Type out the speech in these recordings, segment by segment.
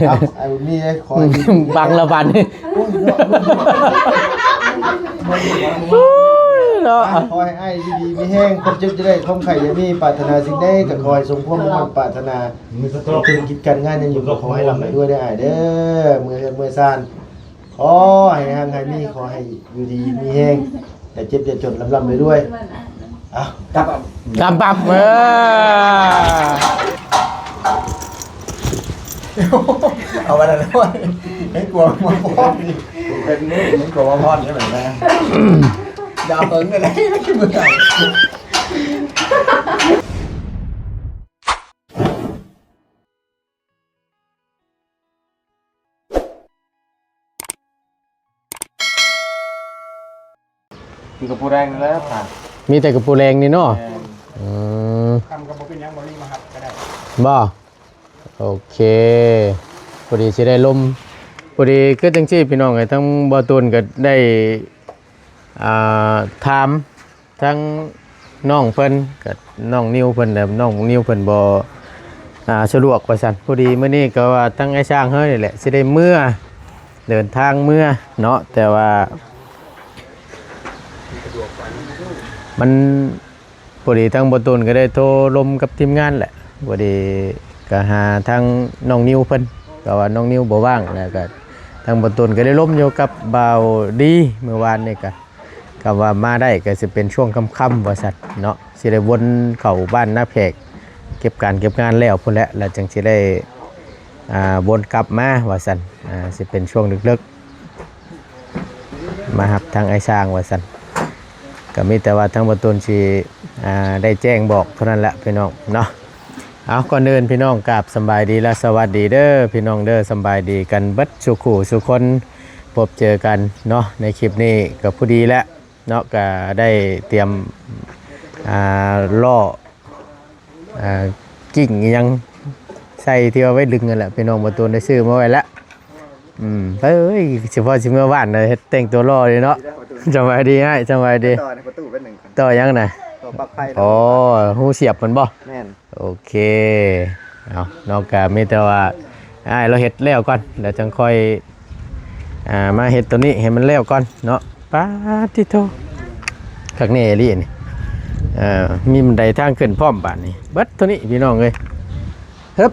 เอาไอ้นี่ขอ บังละบันเนาะ ขอให้ไอ้ดีๆมีแห้งคนจึงจะได้ท่องไข่ยังมีปรารถนาสิ่งใดก็ขอให้สมความมุ่งมั่นปรารถนาถึงกิจการงานยังอยู่ก็ขอให้ร่ำให้ด้วยได้อ้ายเด้อเมื่อซ่านขอให้ห่างให้มีขอให้อยู่ดีมีแห้งอย่าเจ็บอย่าจนร่ำไปด้วยเอาจับ กำปั๊บเอาไปแล้วให้กลัวมาพอดนี่เป็นนี่มันกลัวมาพอดใช่ไหมแม่ดาวเอิงอะไรไม่คิดเหมือนกันมีกระปูแดงแล้วผ่าน มีแต่กระปูแรงนี่เนาะทำกระบอกเป็นยังบริมาครับก็ได้ บ่โอเคพอดีสิได้ลมพอดีก็จังซี่พี่น้องไอ้ทั้งบ่ตูนก็ได้ถามทั้งน้องเพิ่นกับน้องนิวเพิ่นแต่น้องนิวเพิ่นบ่สะดวกว่าซั่นพอดีมื้อนี้ก็ว่าทั้งไอ้ช่างเฮ้ยนี่แหละสิได้เมื่อเดินทางเมื่อเนาะแต่ว่ามันพอดีทั้งบ่ตูนก็ได้โทรลมกับทีมงานแหละพอดีก็หาทางน้องนิวเพิ่นก็ว่าน้องนิวบ่ว่างแล้วก็ทางบ่ตูนก็ได้ล้มอยู่กับบ่าวดีเมื่อวานนี่ก็ว่ามาได้ก็สิเป็นช่วงค่ำๆว่าซั่นเนาะสิได้วนเข้าบ้านนาแพกเก็บงานแล้วพุ่นแหละแล้วจังสิได้วนกลับมาว่าซั่นสิเป็นช่วงดึกๆมารับทางไอ้ช้างว่าซั่นก็มีแต่ว่าทางบ่ตูนสิได้แจ้งบอกเท่านั้นแหละพี่น้องเนาะเอาก่อนอื่นพี่น้องกราบสบายดีและสวัสดีเด้อพี่น้องเด้อสบายดีกันเบิดสุขุสุคนพบเจอกันเนาะในคลิปนี้ก็พอดีแล้วเนาะก็ได้เตรียมล่อกิ่งยังใส่ที่เอาไว้ดึงกันแหละพี่น้องบ่ตูนได้ซื้อมาไว้แล้วเฮ้ยเฉพาะสิเมื่อวานเลยแต่งตัวล่อเลยเนาะสบายดีให้สบายดีต่อในประตูเป็นหนึ่งคน ต่อยังไง ต่อปลั๊กไฟ อ๋อหูเสียบมันบ่ แม่น โอเคเอานอกจากมีแต่ว่าเราเฮ็ดแล้วก่อนเดี๋ยวจังค่อยมาเฮ็ดตัวนี้ให้มันแล้วก่อนเนาะปาติโตข้างในนี่นี่มีบันไดทางขึ้นพร้อมบาดนี้เบิดตัวนี้พี่น้องเอ้ยฮึบ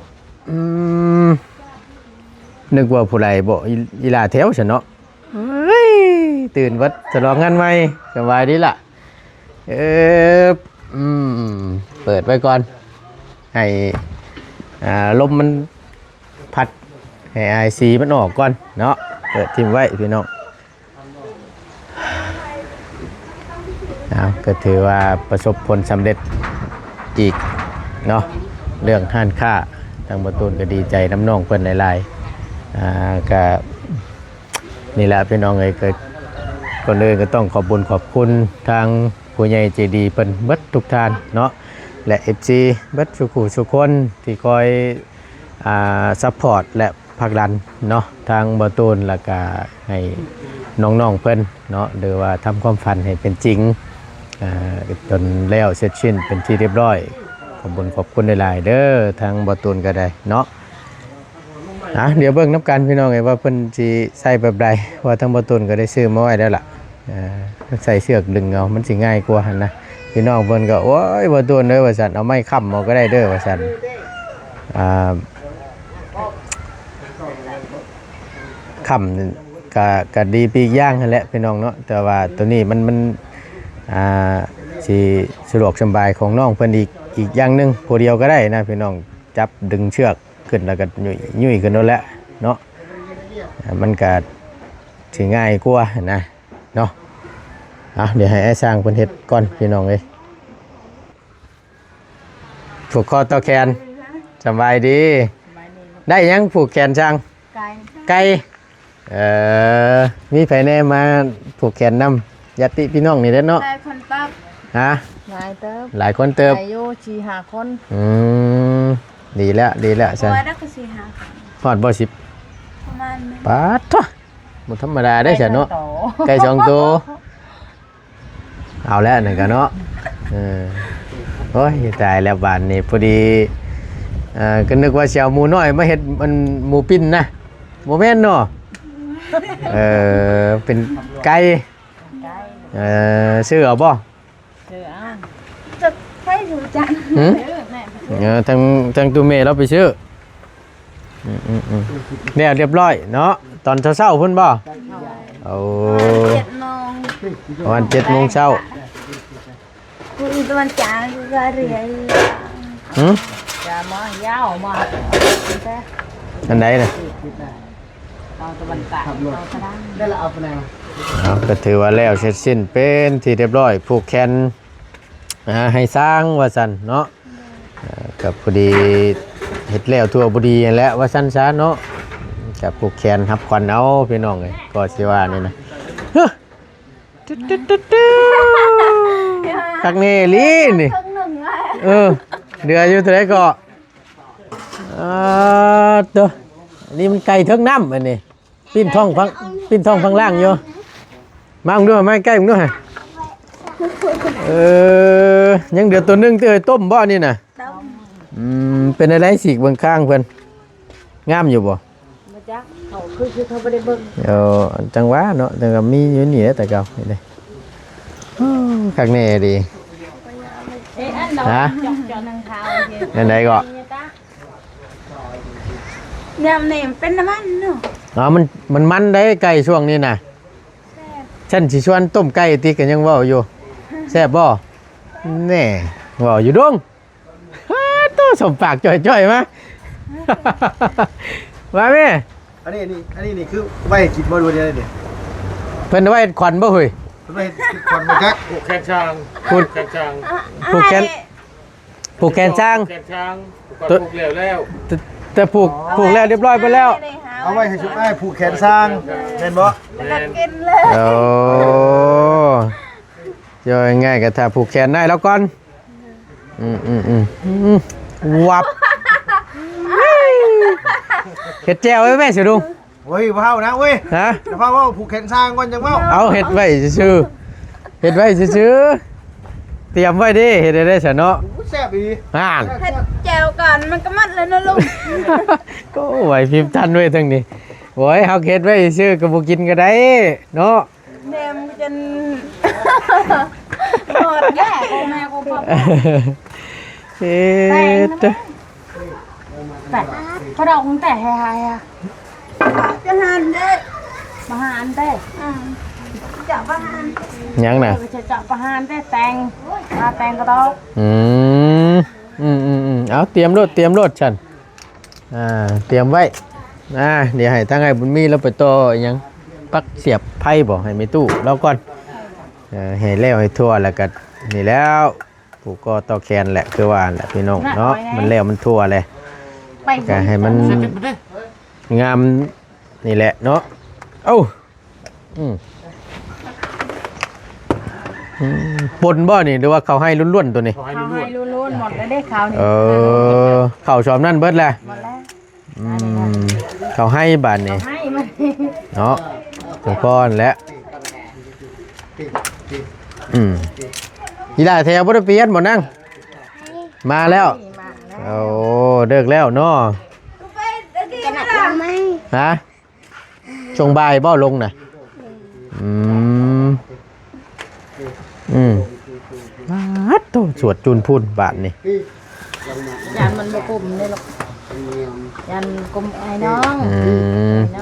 นึกว่าผู้ใดบ่อีหลาแถวฉันเนาะเฮ้ยตื่นวัดฉลองงานใหม่สบายดีล่ะเปิดไว้ก่อนให้ลมมันพัดให้ไอซีมันออกก่อนเนาะเปิดทิ้งไว้พี่น้องก็ถือว่าประสบผลสำเร็จอีกเนาะเรื่องห้านค่าทางประตูนก็ดีใจน้ำน้องเพิ่นหลายๆก็นี่แหละพี่น้องเอ้ยก็ก่อนอื่นก็ต้องขอบคุญขอบคุณทางผู้ใหญ่ใจดีเพิ่นเบิดทุกท่านเนาะและ FC เบิดทุกคนที่คอยซัพพอร์ตและผลักดันเนาะทางบ่ตูนแล้วก็ให้น้องๆเพิ่นเนาะหรือว่าทำความฝันให้เป็นจริงจนแล้วเสร็จสิ้นเป็นที่เรียบร้อยขอบคุณหลายๆเด้อทางบ่ตูนก็ได้เนาะเดี๋ยวเบิ่งน้ำกันพี่น้องไงว่าเพิ่นสิใส่แบบใดว่าทางบ่ตูนก็ได้ซื้อมาไว้แล้วล่ะใส่เชือกดึงเอามันสิง่ายกว่าหั่นนะพี่น้องเพิ่นก็โอ้ยบ่ตูนเด้อว่าซั่นเอาไม้ค้ำเอาก็ได้เด้อว่าซั่นค้ำก็ดีปีกย่างนั่นแหละพี่น้องเนาะแต่ว่าตัวนี้มันสิสะดวกสบายของน้องเพิ่นอีกอย่างนึงผู้เดียวก็ได้นะพี่น้องจับดึงเชือกขึ้นแล้วก็ยุ่ยขึ้นนั่นแหละเนาะมันก็สิง่ายกว่านะเนาะเดี๋ยวให้ไอ้สร้างเพิ่นเฮ็ดก่อนพี่น้องเอ้ยผูกคอต่อแขนสบายดีได้ยังผูกแขนช่างไก่มีไผแน่มาผูกแขนนำญาติพี่น้องนี่เด้อเนาะหลายคนเติบฮะหลายเติบ หลายคนเติบอายุ4-5 คนดีแล้วซั่น ว่าได้ก็4-5 คนฮอดบ่10ประมาณนึง ปาดตัวบ่ธรรมดาได้ซั่นเนาะไก่2ตัวเอาแล้วนั่นก็เนาะโอ้ยตายแล้วบ้านนี้พอดี ก็นึกว่าสิเอาหมูน้อยมาเฮ็ดมันหมูปิ้นนะบ่แม่นเนาะเป็นไก่ ไก่ ซื้อเอาบ่ เสือเอาจะให้อยู่จัน หืม แม่ ทางตู้เมย์เราไปซื้อเนี่ยเรียบร้อยเนาะตอนเช้าๆพุ่นบ่เอา 7:00 น ประมาณ7 โมงเช้า คุณตะวันจ๋าก็เรียน หืม จะมายาวมาแต่ อันไหนน่ะ ตอนตะวันตกตอนกระด้าง ได้ละเอาไปไหน เอาก็ถือว่าแล้วเสร็จสิ้นเป็นที่เรียบร้อยผูกแขนให้สร้างว่าซั่นเนาะกับพอดีเฮ็ดแล้วทั่วบ่ดีนั่นแหละว่าซั่นซะเนาะกับผูกแขนรับขวัญเอาพี่น้องเอ้ยก็สิว่านี่นะตักนี่ลีนี่ ครึ่งหนึ่งไง เดืออยู่เท่าไหร่ก็ตัวนี่มันไก่เทิงน้ำอันนี้ปิ้นท้องฟังล่างอยู่มามึงด้วยมาใกล้มึงด้วยยังเดือตัวนึงเตยต้มบ่นี่น่ะ ต้ม เป็นอะไรสีกเบื้องข้างเพิ่นงามอยู่บ่ มาจักเขาคือเขาไม่ได้เบิ่ง จังหวะเนาะแต่ก็มีอยู่นี่แหละแต่เก่านี่เลยข้างในดี เอ๊ะอันเราจอดนางเท้า อันใดก็ เนี่ยนี่เป็นน้ำมันเนาะ มันได้ไก่ช่วงนี้น่ะฉันสิชวนต้มไก่ติกันยังเว้าอยู่แซ่บบ่แน่เว้าอยู่ดงตัวสมปากจ่อยๆมาว่าแม่ อันนี้คือไว้กินบ่ดูเนี่ยนี่ เพิ่นไว้ขวัญบ่เฮ้ย ไว้กินก่อนมาจัก ผูกแขนช้าง พูด แขนช้าง ผูกแขนช้าง แขนช้างผูกแล้ว แต่ผูกแล้วเรียบร้อยไปแล้ว เอาไว้ให้ชุบให้ผูกแขนสร้างแม่นบ่ แล้วก็กินเลย โอ้ย่อยง่ายก็ถ้าผูกแขนได้แล้วก่อนวับเฮ็ดแจวไว้แม่สิลุง เว้ยบ่เฮานะเว้ย ฮะ เดี๋ยวพาเว้าผูกแขนสร้างก่อนจังเว้า เอาเฮ็ดไว้ซื่อๆเฮ็ดไว้ซื่อๆเตรียมไว้ดิเฮ็ดได้ซะเนาะ แซ่บอี ห่าน เฮ็ดแจวก่อนมันก็มัดเลยนะลุง ก็ไหวพริบทันไว้ทั้งนี้โอ้ยเฮาเฮ็ดไว้ซื่อก็บ่กินก็ได้เนาะ แม่มจนหมดแก่โกแม่โกพ่อ เฮ็ด แต่พอดอกมันแต่หายอ่ะจะหันเด้มาหานเด้จะมาหาน ยังน่ะ จะมาหานเด้แต่งมาแต่งก็ต้อง เอาเตรียมรถฉันเตรียมไว้เดี๋ยวให้ทางไอ้บุญมีแล้วไปต่ออีหยังปักเสียบไพ่บ่ให้มีตู้แล้วก่อนให้แล้วให้ทั่วแล้วก็นี่แล้วผูกก็ต่อแขนแหละคือว่าแหละพี่น้องเนาะมันแล้วมันทั่วเลย ไป ก็ให้มันงามนี่แหละเนาะเอ้าปนบ่นี่หรือว่าเขาให้ล้วนๆตัวนี้ ขอให้ เขา รู้ ให้ลุ้นๆหมดแล้วได้ข่าวนี่ เข่าชอมนั่นเบิดแหละ หมดแล้ว เขาให้บานนี่ ให้มัน เนาะถึงพ่อนแล้วยีราแถวบ่ได้เปลี่ยนบ่นั่งมาแล้วโอ้เลิกแล้วเนาะ ขนาดยังไม่ ฮะช่วงบ่ายบ่ลงน่ะฮัดโตสวดจูนพูนบาทนี่ ยันมันบกลุ่มเลยหรอกยันกลุ่มไอ้น้อง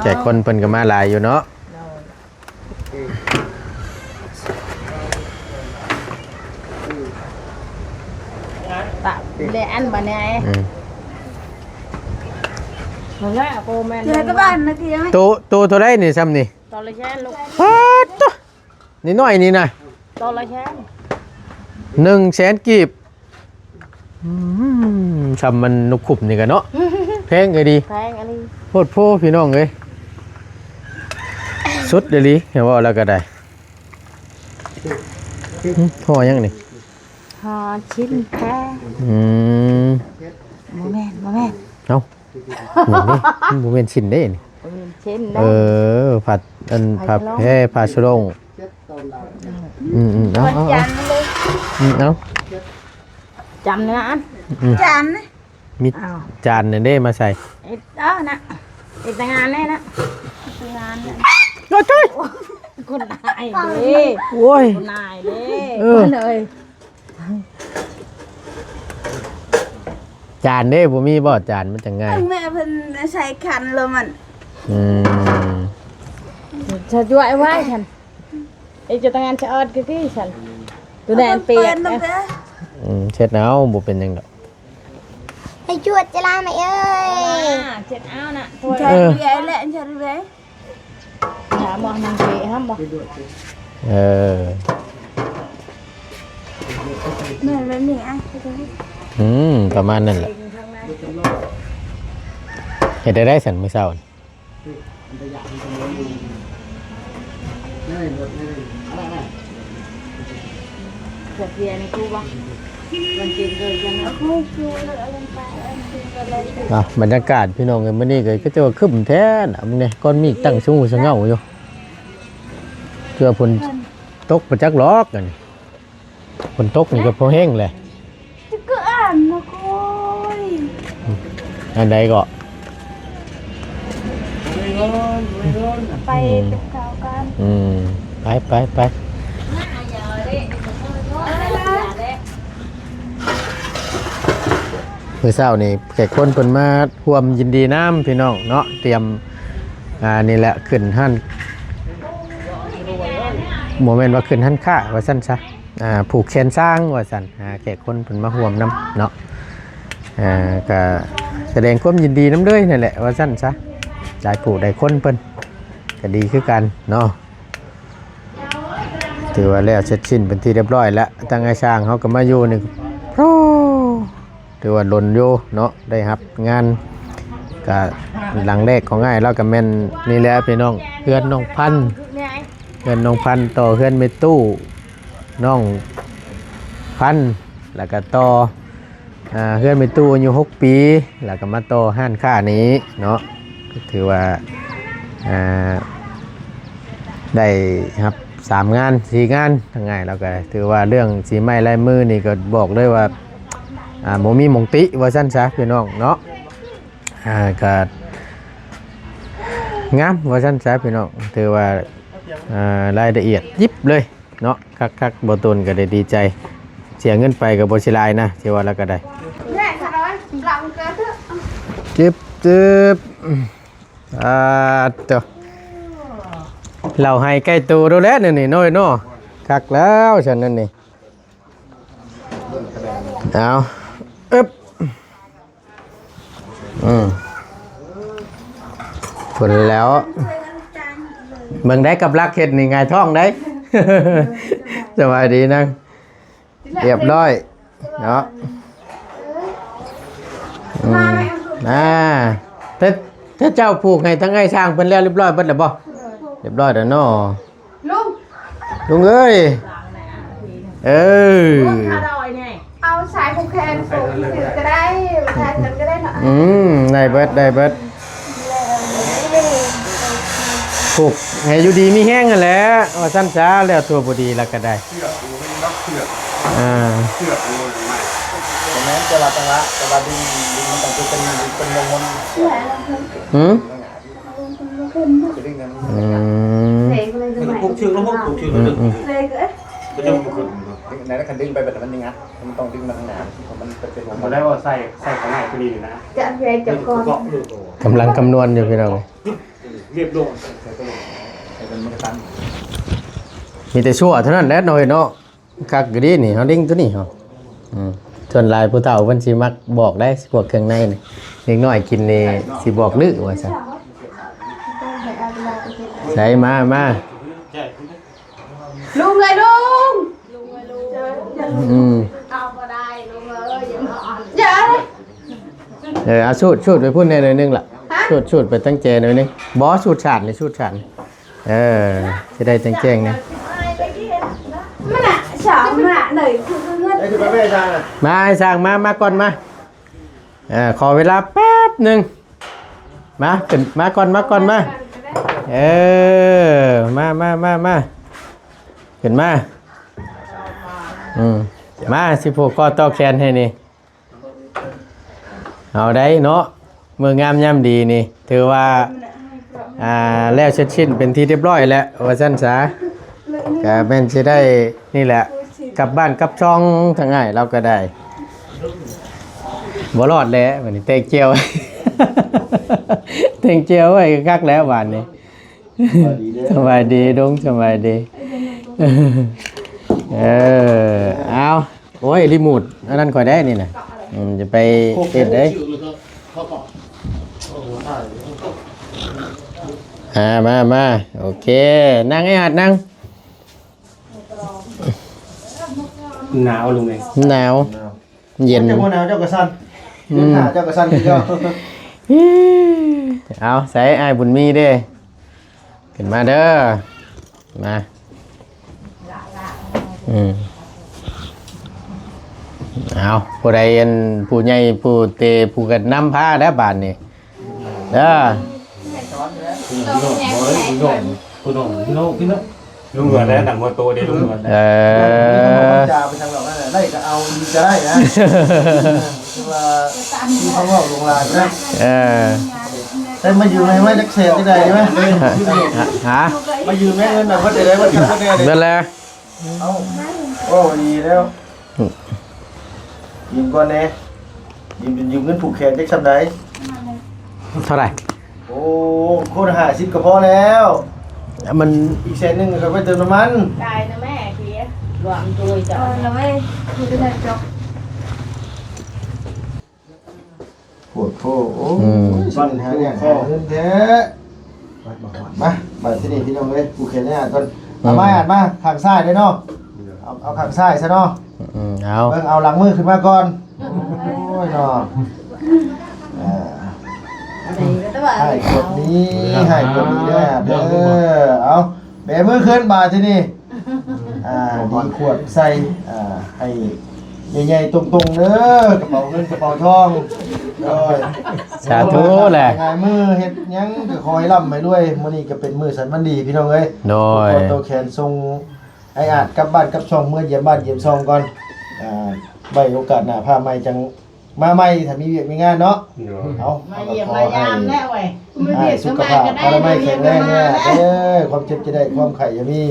แต่คนเพิ่นก็มาหลายอยู่เนาะ ตะเลอันบ้านไหนมันแรกโกแมน เจอกับบ้านนะทีไหม โตเท่าไรนี่ซ้ำนี่ ตอนละแช่ลูก ฮัดโตนี่น้อยนี่นะ ตอนละแช่ 100,000 กีบซ้ำมันนุกขุบนี่กันเนาะแพงเลยดี แพงอันนี้ โพดโพพี่น้องเอ้ยสุดเดลีเห็นว่าแล้วก็ได้ห่อยังนี่ หาชิ้นแพ้ โมเมนต์ เอ้าอย่างนี้โมเมนต์ชิ้นได้นี่ ชิ้น ผัดผัดแพ้ผัดชะลงเอา วันจันทร์เลย เอา จำนะอัน จานนะ มีจานเนี่ยได้มาใส่ เอ็ดนะเอ็ดแต่งงานแน่นะแต่งงานเนี่ย โอ้ย คนนายเด้ โอ้ย คนนายเด้ มา เลย จานเด้บ่มีบ่จานมันจังไง แม่เพิ่นใช้คันแล้วมัน อืม จะช่วยไว้ฉันไอ้จะแต่งงานจะออดกี่ที่ฉันตัวแดนเปียก นะ นะ เช็ดเอาบ่เป็นหยังดอก ให้จวดจะลาไหมเอ้ย เจ็ดเอาน่ะตัว ใช่เบี้ยแหละใช่เบี้ย ถามมองนางเปียห้ามบอก เออ แม่แบบนี้อ่ะ ประมาณนั้นแหละเฮ็ดได้สันมื้อเช้านี่ เกิดเบียร์ในกูบ้างมันกินเลยยังไง บรรยากาศพี่น้องเอ้ยมื้อนี้ก็จะว่าครึ้มแท้น่ะมึงเนี่ยก้อนมีตั้งสูงสะเหงาอยู่เพื่อฝนตกประจักษ์ลอกกันฝนตกนี่ก็พอแห้งแหละ ก็อ่านนะคุย อันใดก็ ไปกับเขากัน ไปมื้อเช้านี่แขกคนเพิ่นมาร่วมยินดีน้ำพี่น้องเนาะเตรียมนี่แหละขึ้นหั่นโมเมนต์ว่าขึ้นหั่นค่าว่าซั่นซะผูกแขนสร้างว่าซั่นแขกคนเพิ่นมาร่วมน้ำเนาะก็แสดงความยินดีน้ำเด้ยนั่นแหละว่าซั่นซะได้ผู้ได้คนเพิ่นก็ดีคือกันเนาะถือว่าแล้วเสร็จสิ้นเป็นที่เรียบร้อยแล้วตั้งไอ้ช่างเขาก็มาอยู่นี่โอ้ถือว่าหล่นอยู่เนาะได้ครับงานก็หลังแรกของง่ายแล้วก็แม่นนี่แหละพี่น้องเพื่อนน้องพันธุ์เพื่อนน้องพันธุ์ต่อเพื่อนเมตู้น้องพันธุ์แล้วก็ต่อเพื่อนเมตู้อายุ6 ปีแล้วก็มาต่อห้านค้านี้เนาะก็ถือว่าได้ครับ3 งาน 4 งานทั้งไงแล้วก็ถือว่าเรื่องสีไม้ลายมือนี่ก็บอกเลยว่าโมมีมงติว่าสั้นซะพี่น้องเนาะก็งามว่าสั้นซะพี่น้องถือว่ารายละเอียดยิบเลยเนาะคักๆบ่ตนก็ได้ดีใจเสียเงินไปก็บ่สิลายนะที่ว่าแล้วก็ได้ แม่ค่ะน้อยหลังเกิดเถอะ จึบตัวเราให้ใกล้ตัวดูแลนี่น้อยเนาะคักแล้วฉันนั่นนี่เอาอึ๊บผลแล้วเบิ่งได้กับรักเห็ดนี่ไงท้องได้ สบายดีนะเรียบร้อยเนาะถ้าเจ้าผูกให้ทั้งไงช่างเป็นแล้วเรียบร้อยเบิดแล้วบ่เรียบร้อยแล้วเนาะลุงเอ้ยอร่อยเนี่ย เอาสายผูกแขนผูกถือก็ได้แทนกันก็ได้หน่อย ได้เบิดผูกให้อยู่ดีมีแห้งกันแหล้วว่าสั้นช้าแล้วตัวบ่ดีแล้วก็ได้เชือกแม้จะละจังละแต่ว่าดินมันต้องเป็นวงมันเลยก็ ผูกเชือกแล้วผูกเชือกแล้ว เลยก็ ก็จะผูก ไหนถ้าคันดึงไปแบบนั้นนี่งัดมันต้องดึงมาทางหน้ามันเป็นวง มาได้ว่าใส่ของไหนก็ดีนะ จะเรียนจับก่อน กำลังคำนวณอยู่พี่น้อง เรียบลง มีแต่ชั่วเท่านั้นแหละหน่อยเนาะคักอยู่ดีนี่เฮาดิ้งตัวนี้เฮาส่วนลายผู้เฒ่าเพิ่นสิมักบอกได้พวกเครื่องในนี่เด็กน้อยกินนี่สิบอกลือว่าซั่นใส่มาลุงเลยลุง เอาก็ได้ลุงเลยอย่า เอาสูดไปพูดในหน่อยนึงล่ะสูดไปตั้งใจหน่อยนึงบ่สูดฉาดนี่สูดฉาดสิได้แจ้งๆนะ มันอ่ะสาวมันอ่ะหน่อยคือเงิน ไอ้ที่ประเภทช่างอ่ะ มาให้สั่งมาก่อนมาขอเวลาแป๊บหนึ่งมาขึ้นมาก่อนมามาขึ้นมามาสิผูกคอต่อแขนให้นี่ เอาได้เนาะเมื่องามย่ำดีนี่ถือว่าแล้วเสร็จสิ้นเป็นที่เรียบร้อยแล้วว่าซั่นซะก็แม่นสิได้นี่แหละกลับบ้านกลับช่องทั้งง่ายเราก็ได้บ่รอดแล้ววันนี้เตงเจียว เตงเจียวไว้คักแล้วบานนี้ สบายดีดงสบายดีเอาโอ้ยรีโมทอันนั้นข่อยได้นี่น่ะจะไปเฮ็ดได้มาโอเคนั่งไอ้หัดนั่ง หนาวลุงเอง หนาวเย็น เจ้าหนาวเจ้ากระสันเจ้ากระสันเจ้า เอาใส่ไอ้ายบุญมีเด้ขึ้นมาเด้อมาเอาผู้ใดอันผู้ใหญ่ผู้เตผู้กันนำพาแล้วบานนี่เด้อ ลุงเหมือนแล้วหนังวัวโตเดี๋ยวลุงเหมือน จะไปทางเราได้ก็เอาดีจะได้นะว่าที่เขาบอกลงลายนะแต่มาอยู่ในไม้จักเศษที่ใดใช่ไหม ฮะ มาอยู่แม่เงินแบบว่าจะได้ว่าจะได้เลย เบิ่งแล้ว เอาโอ้ดีแล้วยืมก่อนเนี่ยยืมเงินผูกแขนจักสำได เท่าไหร่ โอ้โคตร50ก็พอแล้วมัน อีกแสนนึงก็ไปเติมน้ำมัน ตายนะแม่เพียรวมตัวจ้ะแล้วไม่คือได้จบ ปวดโผโอ้สันหาเนี่ยเงินแท้มาที่นี่พี่น้องเลยผูกแขนเนี่ยก่อนมาอ่านมาข้างซ้ายได้เนาะเอาข้างซ้ายซะเนาะเอาหลังมือขึ้นมาก่อนโอ้ยเนาะให้กดนี้เอาแบมือขึ้นมาที่นี่ดีขวดใส่ให้ใหญ่ๆตรงๆเด้อกระเป๋าเงินกระเป๋าทองสาธุแหละ งายมือเฮ็ดยังก็คอยร่ำไปด้วยมื้อนี้ก็เป็นมื้อสันมันดีพี่น้องเอ้ย โดยโตแขนทรงไอ้อาจกลับบ้านกลับช่องเมื่อเยี่ยมบ้านเยี่ยมช่องก่อนใบโอกาสหน้าพาใหม่จังมาใหม่ถ้ามีเวียกมีงานเนาะเอามาเยี่ยมมายามแน่เว้ยสุขภาพพลไม้แข็งแรงเนี่ยความเจ็บจะได้ความไข่จะมี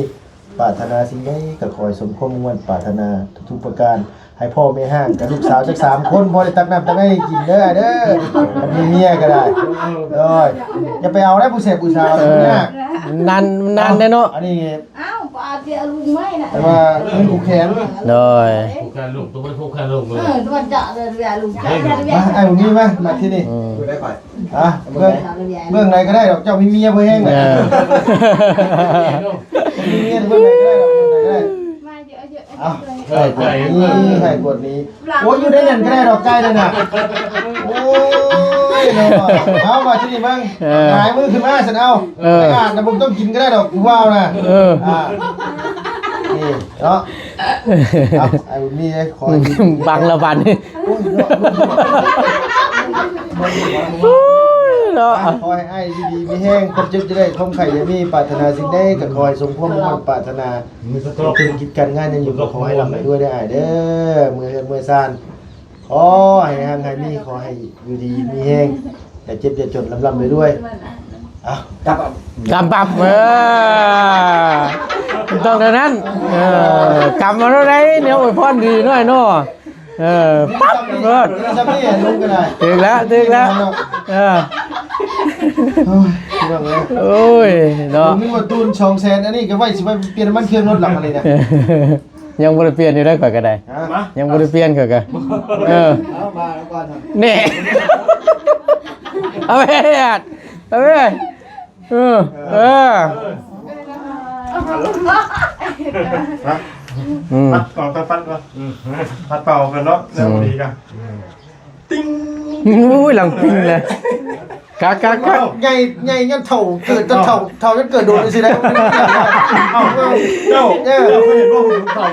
ปรารถนาสิ่งใดก็ขอให้สมความมุ่งมั่นปรารถนาทุกๆประการให้พ่อแม่ห้างกับลูกสาวจัก3คนพอได้ตักน้ำตักให้กินเด้อมีเมียก็ได้อย่าไปเอาได้ผู้เสพผู้สาวเนี่ยนานได้เนาะอันนี้อ้าวปาเจ้าลุงไม่น่ะแต่ว่าเงินผูกแขนโดยผูกแขนลุงตัวมันผูกแขนลุงเลยตัวเจาะเลยลุงเจาะไอ้ผมนี่มาที่นี่ได้ก่อนเบื้องไหนก็ได้ดอกเจ้ามีเมียเพื่อแห้งเลยมีเมียเบื้องไหนก็ได้ดอกเบื้องไหนก็ได้ให้กดนี้โอ้ยอยู่ได้นั่นก็ได้ดอกใกล้เลยน่ะโอ้ยเอามาที่นี่บ้างหายมือขึ้นมาฉันเอาไอ้อาดนะผมต้องกินก็ได้ดอกว้าวนะนี่เนาะไอ้นี่ขอบังละบันคอยให้ดีมีแห้งคนจะได้คมไข่จะมีปรารถนาสิ่งใดก็คอยสมความมุ่งมั่นปรารถนาถึงกิจการงานยังอยู่ก็ขอให้ลำไปด้วยได้เด้อเมื่อซ่านขอให้ห่างให้มีขอให้อยู่ดีมีแห้งอย่าเจ็บอย่าจนลำไปด้วยกำปั๊บต้องเท่านั้นกำมาเท่าไรเนี่ยโอ้ยพ่อดีหน่อยเนาะปั๊บเบิดถึงแล้วโอ้ยเนาะมีมาตูน2แสนอันนี้ก็ไว้สิไปเปลี่ยนน้ำมันเครื่องรถหลังอะไรเนี่ยยังบ่ได้เปลี่ยนอยู่ได้ข่อยก็ได้ยังบ่ได้เปลี่ยนข่อยก็เอามาแล้วก่อนนี่เอาไปพัดก่อนต้องพัดก่อนพัดเป่ากันเนาะแล้วดีกันติ้งอุ้ยหลังปิ้งเลยกักใหญ่งั้นเท่าเกิดจะเท่าจะเกิดโดนสิได้เจ้าเห็นว่าผมเท่า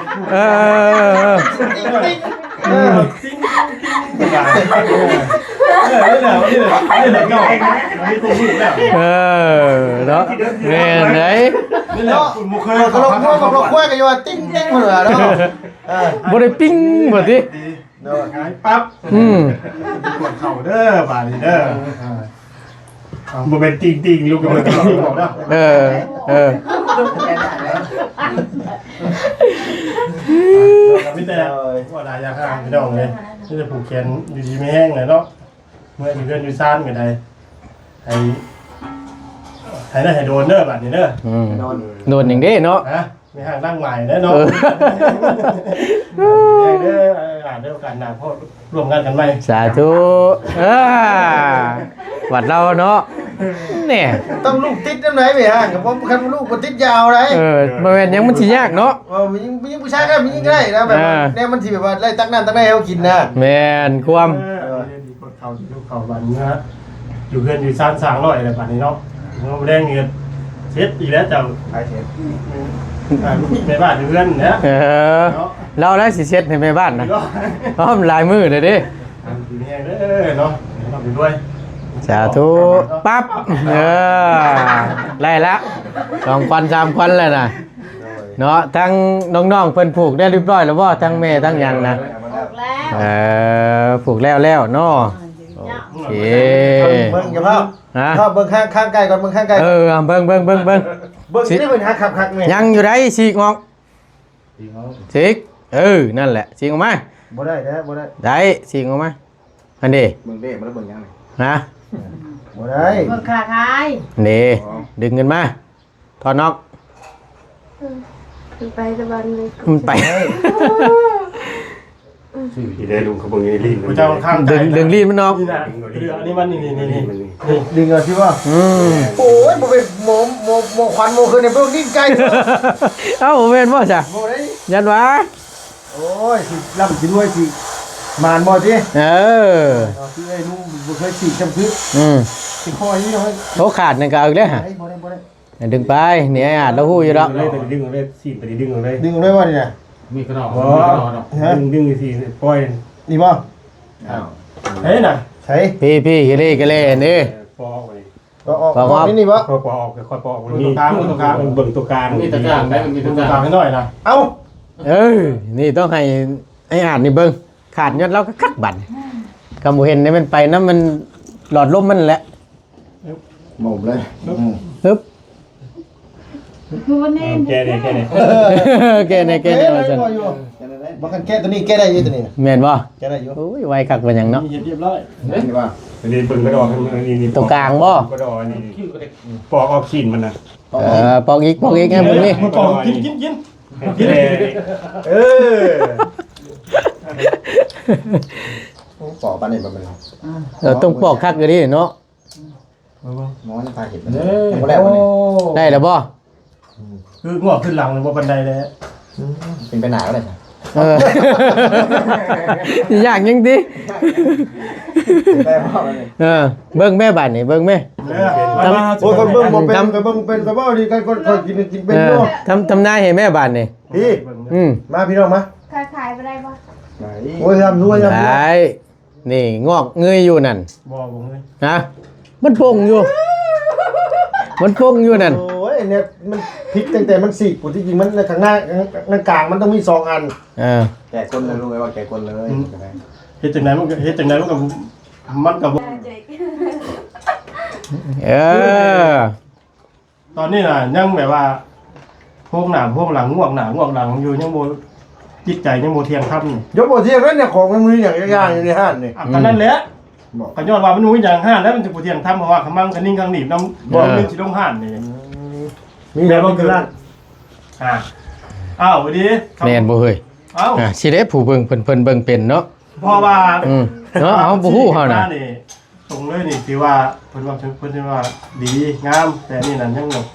นี่แหละเงาไม่ตัวมืดแล้วเนาะเนี่ยไหนนี่แหละคุณมุกเคยเขาลงพวกกันอยู่ว่าติ้งเหมือนเนาะบ่ได้ปิ้งบ่ดิ เนาะ หายปั๊บปวดเข่าเด้อบาดนี้เด้อบ่เป็นติ่งลูกก็บ่ติ่งบอกเด้อ เออ มีแต่ว่าได้ยาข้างพี่น้องเลยนี่จะผูกแขนดีๆไม่แห้งเลยเนาะเมื่ออยู่เพื่อนอยู่ซ่านกันได้ให้น่าให้โดนเด้อบาดนี้เด้อ โดนอย่างนี้เนาะ ฮะไม่ห่างนั่งใหม่เด้อเนาะเด้ออ่านเด้อกันหนักเพราะร่วมงานกันไหม สาธุวัดเราเนาะเนี่ย ต้องลูกติดน้ำไหนไปฮะกับผมคันลูกบ่ติดยาวไร บ่แม่นยังมันสิยากเนาะ มันยิงผู้ชายก็มันยิงได้นะแบบเนี่ยมันสิแบบว่าไล่ตักน้ำตักในให้เขากินนะ แม่นความ ดีกดเขาลูกเขาบันนะอยู่เพื่อนอยู่ซ่านสางร้อยอะไรบัดนี้เนาะเมื่อแรงเงินเช็ดอีกแล้วเจ้าไอเช็ดในบ้านเพื่อนเนี่ย เราแล้วสิเช็ดให้แม่บ้านนะพร้อมลายมือเลยดิ อยู่แห้งเด้อเนาะเราอยู่ด้วย สาธุปั๊บไล่ละ2 ควัน3 ควันแล้วนะเนาะทั้งน้องๆเพิ่นผูกได้เรียบร้อยแล้วบ่ทั้งแม่ทั้งหยังนะ ออกแล้ว ผูกแล้วเนาะโอเค เบิ่งกับพ่อ ฮะ พ่อเบิ่งข้างไก่ก่อนเบิ่งข้างไก่ เบิ่ง เบิ่งสิได้เบิ่งคักๆนี่ ยังอยู่ได้ฉีกออกฉีกนั่นแหละฉีกออกมา บ่ได้นะบ่ได้ ได้ฉีกออกมาอันนี้ เบิ่งเด้มันแล้วเบิ่งยังไง ฮะ บ่ได้ เบิกขาคาย นี่ดึงเงินมาถอดนอก ไปตะวันเลย มันไป ที่ได้ลุงเขาเบิ่งนี่ลิ้น กูจะข้าง ดึงรีดมันออก นี่นะเรืออันนี้มันนี่ ดึงเอาสิว่าโอ้ยบ่เป็นโมควันโมคือในเบิ่งดิ้นไก่ เอ้าเว้นบ่จ้ะ บ่ได้ ยันวะ โอ้ยสิล่ำสิรวยสิมานบ่สิ เอา สิไอ้นุ่มบ่เคยสิจำคือ สิคอยนี่เนาะ โตขาดนั่นก็เอาอีกแล้วฮะ บ่ได้ ดึงไปนี่อาจเราฮู้อยู่แล้ว เลยแต่ดึงเลยสีไปดึงเลย ดึงได้ว่านี่น่ะ มีกระดอก ดึงสีปล่อย นี่บ่ เฮ้ยน่ะ ใส่ พี่กะเล่นี่ ปอกไป ก็ออกนี่บ่ ปอกค่อยปอกมีตัวกลางเบิ่งตัวกลาง มีตะกร้างได้มันมี ตั ตะ ว กร้าง กลางให้หน่อยนะ เอ้า นี่ต้องให้อ่านนี่เบิ่งขาดยอดเราก็คักบัดก็บ่เห็นนี่มันไปนำมันหลอดลมมันแหละ หม่มเลย ปึ๊บ คือวันนี้ แกเนี่ย แกนี่ว่าซั่น บ่คันแก้ตัวนี้แก้ได้อยู่ตัวนี้ แม่นบ่ แก้ได้อยู่ โอ้ยไวคักว่าหยังเนาะ เรียบร้อย นี่ว่า นี่เบิ่งกระดอกนี่ ตัวกลางบ่ กระดอกนี่ปอกออกชิ้นมันนะ ปอกอีกไงมึงนี่ ปอกกินเออ ปอกปานนี่มัน ต้องปอกคักอยู่ดิเนาะ หมอนี่ตาเห็นมันบ่แล้วมัน ได้แล้วบ่ คืองอกขึ้นหลังเลยว่าบันไดเลย เป็นไปหนาก็ได้จ้ะ อยากยังดิ ได้พ่อมันนี่ เบิ่งแม่บ้านนี่เบิ่งแม่ โอ้ยคนเบิ่งบ่เป็นก็เบิ่งเป็นก็บ่ดีกันคนกินเป็นอยู่ ทำนายให้แม่บ้านนี่ พี่มาพี่น้องมา ขายไปได้ปะ ไหน โอ้ยทำรวย ได้นี่งอกเงยอยู่นั่น บอกผมเลย นะมันโป่งอยู่นั่น โอ้ยเนี่ยมันพลิกตั้งแต่มันสีกที่จริงมันข้างหน้าข้างกลางมันต้องมี2อัน แก่คนเลยลุงเลยว่าแก่คนเลย เฮ็ดจังไหนมันกับมันกับ ตอนนี้น่ะยังแบบว่าพวกหนามพวกหลังง่วงหนามง่วงหลังอยู่ยังโมจิตใจยังโมเทียงทับนี่ ยกบ่เทียบแล้วเนี่ยของมันมีอย่างย่างอยู่ในห้างนี่ ก็นั่นแหละก็ย้อนว่ามันมีอย่างห้านแล้วมันจะโมเทียงทับเพราะว่าขมังคันนิ่งคังหนีบน้ำบ่มันสิลงห้านนี่ มีแบบว่าคือร้าน อ้าวสวัสดี แม่นบ่เฮ้ย อ้าว สิได้ผู้เบิ่งเพิ่นเบิ่งเป็นเนาะ เพราะว่า เนาะเอาบ่ฮู้เฮาน่ะ ตรงเลยนี่ที่ว่าเพิ่นว่าดีงามแต่นี่นั่นยังแบบ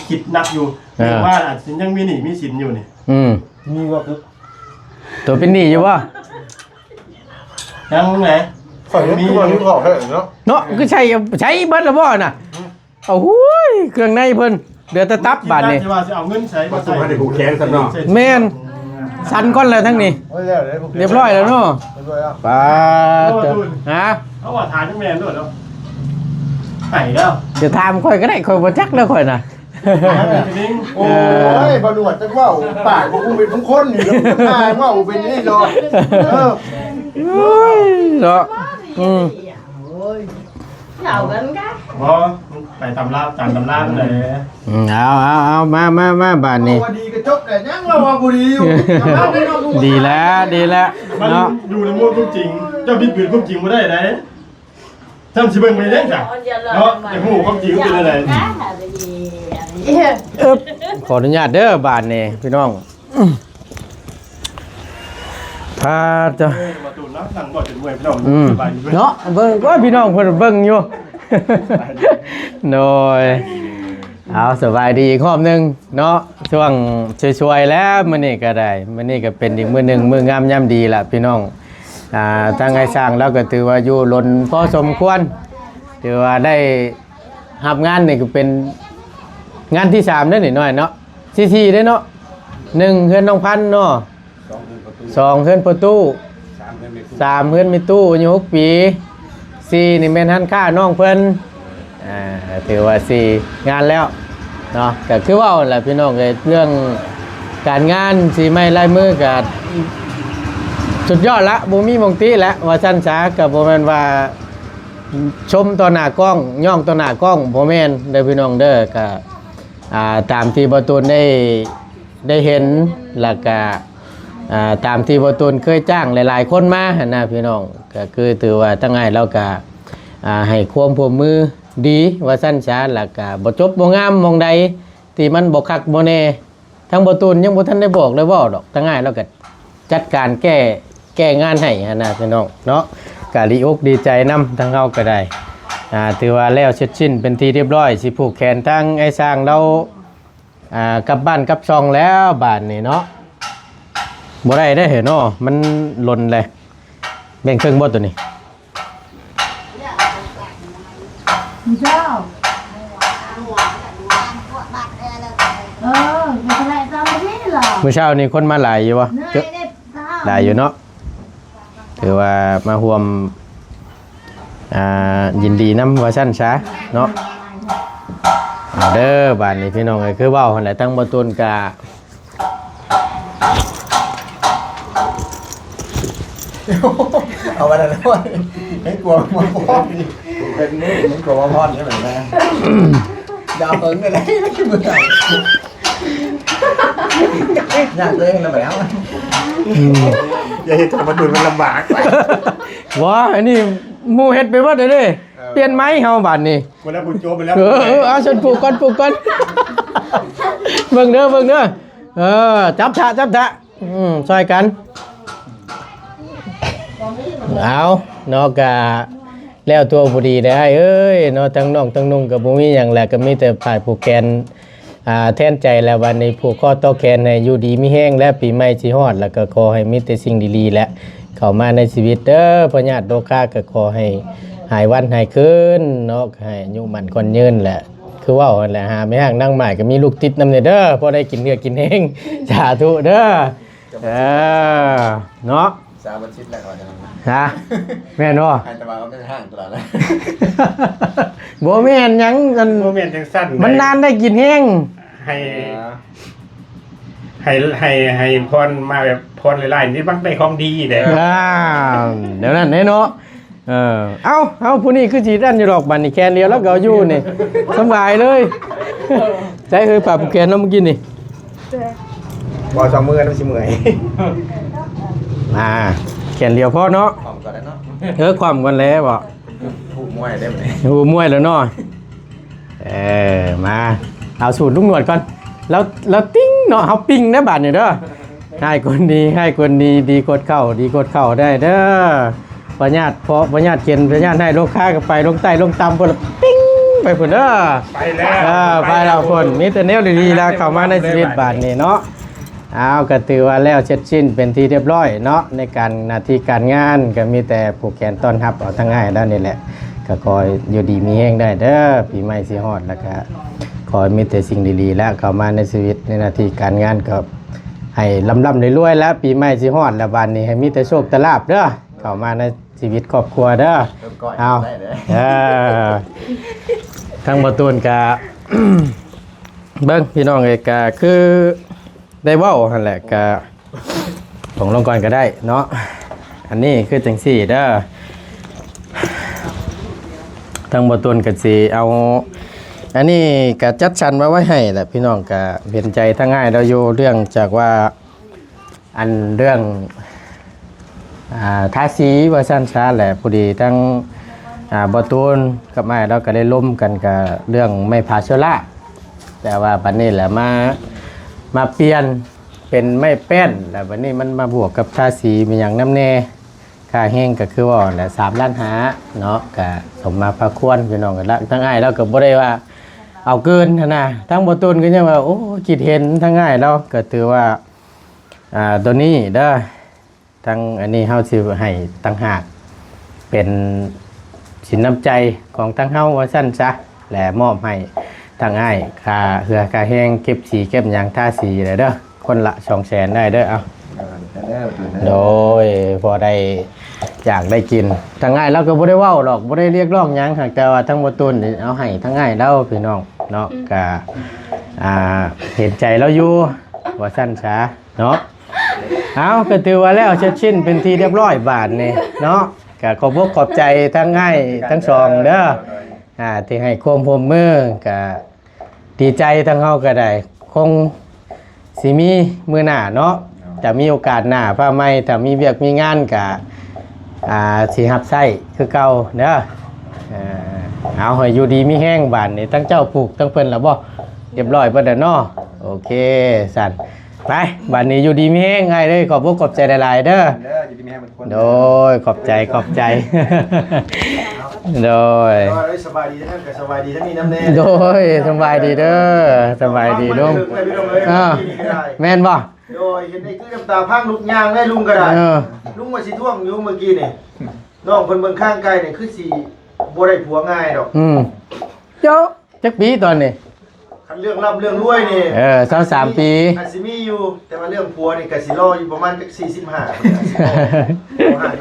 คิดนักอยู่ว่าอาจจะยังมีหนี้มีสินอยู่นี่ มีว่าคือ ตัวเป็นหนี้อยู่บ่ ยังไหน ฝั่งนี้มีของให้เนาะ เนาะคือใช้เบิดแล้วบ่น่ะเอาหูยเครื่องในเพิ่นเดือดตับบาดนี่ ว่าจะเอาเงินใช้ มาสู้ให้ได้ผูกแขนซะเนาะ แม่นสันก่อนแล้วทั้งนี้เรียบร้อยแล้วเนาะปาดฮะ เอาว่าทานทั้งแมนด้วยแล้วไห่แล้ว จะถามค่อยก็ได้ค่อยบ่จักแล้วค่อยน่ะ โอ้ยบหนวดจังว่าปากกูเป็นคนอยู่แล้วตายว่าเป็นนี่รอ เนาะ Chào gần cái บ่ไปตำราตามตำราเลย เอามาบ้านนี้ ว่าดีกระจกแต่ยังเราว่าบุรีอยู่ ดีแล้ว มัน เนาะ อยู่ในมูลความจริงเจ้าบิดเบือนความจริงบ่ได้ไหนทำสิเบิ่งไปได้จ้ะเนาะแต่ฮู้ความจริงเป็นอะไร cá là cái gì อึ๊บขออนุญาตเด้อบ้านนี้พี่น้องพาจะ มาตูนเนาะนั่งบ่ถึงเมื่อยพี่น้อง เนาะเบิ่งว่าพี่น้องเพิ่นเบิ่งอยู่ โดยเอาสบายดีอีกรอบหนึงเนาะช่วงช่วยๆแล้วมื้อนี้ก็ได้มื้อนี้ก็เป็นอีกมื้อหนึงมื้องามยามดีล่ะพี่น้องทางไอ้สร้างแล้วก็ถือว่าอยู่ล้นพอสมควรถือว่าได้รับงานนี่ก็เป็นงานที่3เด้อนี่น้อยเนาะที่4เด้อเนาะ1เฮือนน้องพันธุ์เนาะ2เฮือนประตู3เฮือนมีตู้อายุ6ปี4นี่แม่นหันค่าน้องเพิ่นถือว่า4งานแล้วเนาะก็คือว่าแหละพี่น้องเรื่องการงานสีไม้ลายมือก็สุดยอดละบ่มีมงติแล้วว่าซั่นซะก็บ่แม่นว่าชมต่อหน้ากล้องย่องต่อหน้ากล้องบ่แม่นเด้อพี่น้องเด้อก็ตามที่บ่ตูนได้เห็นแล้วก็ตามที่บ่ตูนเคยจ้างหลายๆคนมาหั่นนะพี่น้องก็คือถือว่าทั้งไงเราก็ให้ความร่วมมือดีว่าซั่นซะแล้วก็บ่จบบ่งามหม่องใดที่มันบ่คักบ่แน่ทั้งบ่ตูนยังบ่ทันได้บอกเลยเว้าดอกทั้งไงเราก็จัดการแก้งานให้หั่นนะพี่น้องเนาะก็ดีอกดีใจนำทั้งเฮาก็ได้ถือว่าแล้วเสร็จสิ้นเป็นที่เรียบร้อยสิผูกแขนทั้งไอ้สร้างเรากลับบ้านกลับช่องแล้วบ้านนี่เนาะบ่ได้ได้อเนาะมันหล่นเลยแบ่งครึ่งบ่ตัวนี้ sao người lại sao mới biết là มื้อเช้านี่คนมาหลายอยู่บ่เยอะ nơi đây sao หลายอยู่เนาะถือว่ามาร่วมยินดีนำว่าซั่นซะเนาะเอาเด้อบ้านนี้พี่น้องเอ้ยคือเว้าหั่นแหละทั้งบ่ตูนกะ เอาไปแล้วให้กลัวมาพอดเป็นมือมันกลัวมาพอดใช่ไหมแม่ดาวเอิงเลยที่มือไหนอยากตัวเองแล้วแล้วอย่าให้ทำมาดูมันลำบากไป ว้าอันนี้หมู่เฮ็ดไปเบิดเลยเด้เปลี่ยนไม้เฮาบัดนี้ คนแล้วคุณโจไปแล้ว เอาฉันปลูกก่อนเบิ่งเด้อจับฉะช่วยกันเอาเนาะกะแล้วตัวบ่ดีได้เอ้ยเนาะทั้งน้องทั้งนุ่งก็บ่มีหยังแหละก็มีแต่ฝ่ายผูกแขนแทนใจแล้ววันนี้ผูกคอต่อแขนให้อยู่ดีมีแห้งและปีใหม่สิฮอดแล้วก็ขอให้มีแต่สิ่งดีๆและเข้ามาในชีวิตเด้อพ่อญาติโลกาก็ขอให้หายวันหายคืนเนาะให้อายุมันคนยืนแหละคือว่าหั่นแหละหาไม่ห่างนั่งใหม่ก็มีลูกติดนำเด้อพอได้กินเนื้อกินแห้งสาธุเด้อเนาะ สามวันชิดแล้วก่อนจะ ฮะแม่นบ่ ให้ตะวันก็ไม่ห่างตลอดเลย บ่แม่นหยังกัน โมเมนต์จังสั้น มันนานได้กินแห้ง ให้พรมาแบบพรหลายๆนี่บักได้ของดีเด้ เดี๋ยวนั้นเนาะเอาผู้นี้คือสิดันอยู่ดอกบัดนี่แคนเดียวแล้วก็เอาอยู่นี่สบายเลยใจเอ้ยปรับแขนน้ำกินนี่ บอสองมือน้ำชิมือ แขนเดียวพอเนาะ หอมก่อนแล้วเนาะ ความกันแล้วบ่ ถูกมวยได้ไหม หูมวยแล้วเนาะมาเอาสูตรลุงหนวดก่อนแล้วติ้งเนาะเฮาปิ้งนะบาดนี่เด้อให้คนดีดีกดเข้าได้เด้อปัญญาติปัญญาติเขียนปัญญาติให้ลงค้าก็ไปลงใต้ลงต่ำพุ่นปิ้งไปพุ่นเด้อ ไปแล้ว ไปแล้วพุ่นมีแต่แนวดีๆแล้วเข้ามาในชีวิตบาดนี่เนาะเอาก็ถือว่าแล้วเสร็จสิ้นเป็นที่เรียบร้อยเนาะในการหน้าที่การงานก็มีแต่ผูกแขนต้อนรับเอาทั้งง่ายแล้วนี่แหละก็ขออยู่ดีมีแห้งได้เด้อปีใหม่สิฮอดแล้วก็ขอมีแต่สิ่งดีๆแล้วเข้ามาในชีวิตในหน้าที่การงานก็ให้ร่ำรวยๆแล้วปีใหม่สิฮอดแล้วบัดนี้ให้มีแต่โชคแต่ลาภเด้อเข้ามาในชีวิตครอบครัวเด้อเอาทั้งบ่ตูนก็ เบิ่งพี่น้องเอ้ยก็คือได้เว้าหั่นแหละก็ของลงก่อนก็ได้เนาะ อันนี้คือจังซี่เด้อทางบ่ต้นก็สิเอาอันนี้ก็จัดสรรมาไว้ให้แหละพี่น้องก็เห็นใจทั้งง่ายเราอยู่เรื่องจากว่าอันเรื่องทาสีว่าซั่นซะแหละพอดีทั้งบ่ต้นกับไม้เราก็ได้ล้มกันกับเรื่องไม้พาเชล่าแต่ว่าบัดนี้แหละมาเปลี่ยนเป็นไม้แป้นแล้วบัดนี้มันมาบวกกับทาสีมีหยังน้ำแน่ค่าแห้งก็คือว่าแหละ3 ล้านหาเนาะก็สมมาพระควรพี่น้องกันละทั้งอ้ายเราก็บ่ได้ว่าเอาเกินนะทั้งบ่ต้นก็ยังว่าโอ้คิดเห็นทั้งอ้ายเราก็ถือว่าตัวนี้เด้อทั้งอันนี้เฮาสิให้ต่างหากเป็นสินน้ำใจของทั้งเฮาว่าซั่นซะและมอบให้ทั้งอ้ายค่าเหือค่าแห้งเก็บสีเก็บหยังทาสีได้เด้อคนละ 200,000 ได้เด้อเอาโดยพอได้อยากได้กินทั้งง่ายเราก็บ่ได้เว้าหรอกบ่ได้เรียกร้องหยังหากแต่ว่าทั้งบ่ต้นนี่เอาให้ทั้งง่ายเราพี่น้องเนาะก็เห็นใจเราอยู่ว่าซั่นซะเนาะเอาก็ถือว่าแล้วเสร็จสิ้นเป็นที่เรียบร้อยบาทนี่เนาะก็ขอบอกขอบใจทั้งง่ายทั้งสองเด้อที่ให้ความร่วมมือก็ดีใจทั้งเฮาก็ได้คงสิมีมื้อหน้าเนาะจะมีโอกาสหน้าฟ้าใหม่ถ้ามีเวียกมีงานก็สิรับใช้คือเก่าเด้อเอาให้อยู่ดีมีแห้งบานนี่ทั้งเจ้าปลูกทั้งเพิ่นแล้วบ่เรียบร้อยเบิดแล้วเนาะโอเคสั่นไปบานนี้อยู่ดีมีแห้งง่ายเลยขอบอกขอบใจหลายๆเด้อโดยขอบใจโดยสบายดีท่านก็สบายดีท่านมีน้ำแน่โดยสบายดีเด้อสบายดีลุงแม่นบ่โดยเห็นไอ้คือน้ำตาพังลุกยางได้ลุงก็ได้ลุงมาสิท่วงอยู่เมื่อกี้นี่น้องคนเมืองข้างไกลนี่คือสิบ่ได้ผัวง่ายดอกเจ้าจักปีตอนนี้คันเรื่องร่ำเรื่องรวยนี่23 ปีอาจสิมีอยู่แต่ว่าเรื่องผัวนี่ก็สิรออยู่ประมาณจัก45ห่าง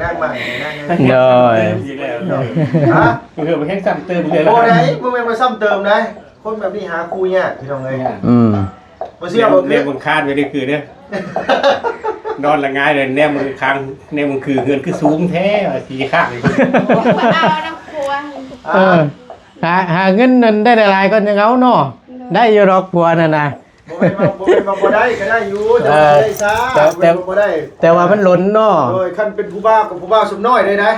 นั่งมานั่งโดยฮะคือมันแค่ซ้ำเติมเลยบ่ได้มึงแม่นมาซ้ำเติมได้คนแบบนี้หาคู่ยากพี่น้องเอ้ยบ่เชื่อบ่เนี่ยมึงคาดไว้ได้คือเนี่ยนอนละง่ายเลยแนมมือค้างแนมมือคือเงินคือสูงแท้สีข้างเอาน้ำครัวหาเงินนั่นได้หลายๆก็ยังเอาเนาะได้อยู่ดอกผัวนั่นน่ะบ่เป็นบ่ได้ก็ได้อยู่แต่ได้ซะบ่ได้แต่ว่ามันหล่นเนาะโดยคันเป็นผู้บ่าวกับผู้บ่าวสมน้อยได้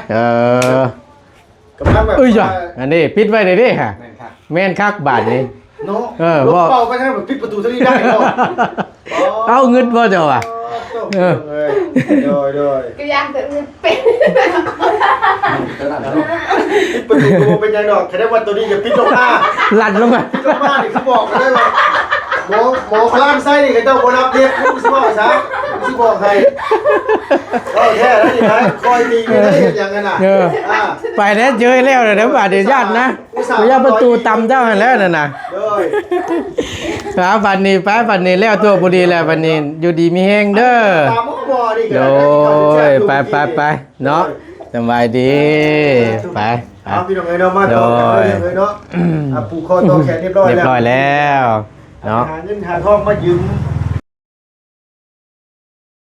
กับทำแบบจ้ะอันนี้ปิดไว้ได้ดิค่ะแม่นคักบาทนี่เนาะรถเป่าไปให้แบบปิดประตูทั้งนี้ได้เนาะเอาเงินบ่เจ้าอ่ะโดยก็ยังแต่เป็นประตูเป็นยังดอกแค่ได้วันตัวนี้อย่าปิดลงมาลั่นลงมาปิดลงมานี่คือบอกกันได้ว่าหมอคลานไส้นี่ก็ต้องบ่รับเรียกคุณสิบอกซะสิบอกให้แท้แล้วนี่นะคอยดีเลยอย่างนั้นน่ะไปแล้วเจอแล้วเดี๋ยวบาดเดี๋ยวญาตินะญาติประตูตำเจ้าแล้วนั่นน่ะบัดนี้แล้วตัวพอดีแล้วบัดนี้อยู่ดีมีแห้งเด้อโดยไปเนาะสบายดีไปพี่น้องเอ้ยเนาะมาต่อกันเลยเนาะปูคอต่อแขนเรียบร้อยแล้วเนาะหาเงินหาทองมายืม